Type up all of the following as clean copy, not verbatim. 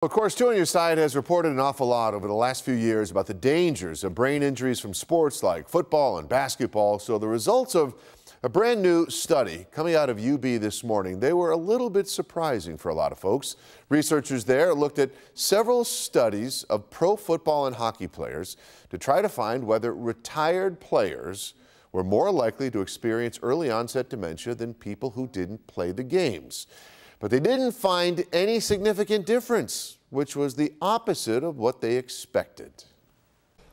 Of course, Two on Your Side has reported an awful lot over the last few years about the dangers of brain injuries from sports like football and basketball. So the results of a brand new study coming out of UB this morning, they were a little bit surprising for a lot of folks. Researchers there looked at several studies of pro football and hockey players to try to find whether retired players were more likely to experience early onset dementia than people who didn't play the games. But they didn't find any significant difference, which was the opposite of what they expected.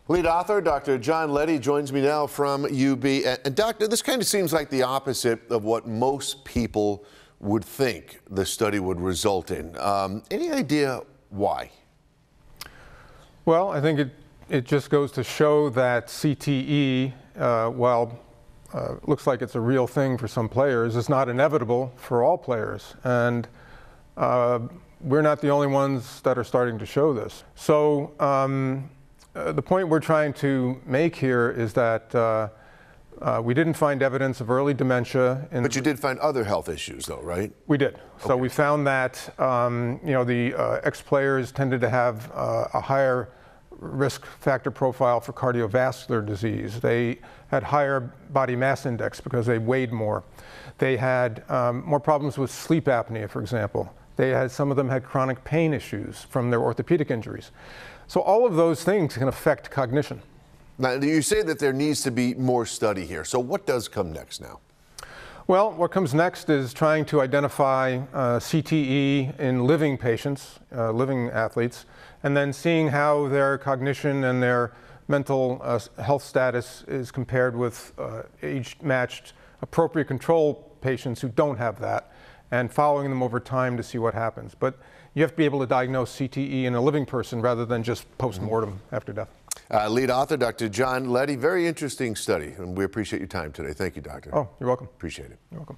Lead author Dr. John Leddy joins me now from UB. And Doctor, this kind of seems like the opposite of what most people would think the study would result in. Any idea why? Well, I think it just goes to show that CTE, while looks like it's a real thing for some players, is not inevitable for all players. And we're not the only ones that are starting to show this. So the point we're trying to make here is that we didn't find evidence of early dementia. But you did find other health issues though, right? We did. So we found that the ex-players tended to have a higher risk factor profile for cardiovascular disease. They had higher body mass index because they weighed more. They had more problems with sleep apnea, for example. Some of them had chronic pain issues from their orthopedic injuries. So all of those things can affect cognition. Now, you say that there needs to be more study here. So what does come next now? Well, what comes next is trying to identify CTE in living patients, living athletes, and then seeing how their cognition and their mental health status is compared with age-matched appropriate control patients who don't have that, and following them over time to see what happens. But you have to be able to diagnose CTE in a living person rather than just post-mortem after death. Lead author, Dr. John Leddy, very interesting study, and we appreciate your time today. Thank you, Doctor. Oh, you're welcome. Appreciate it. You're welcome.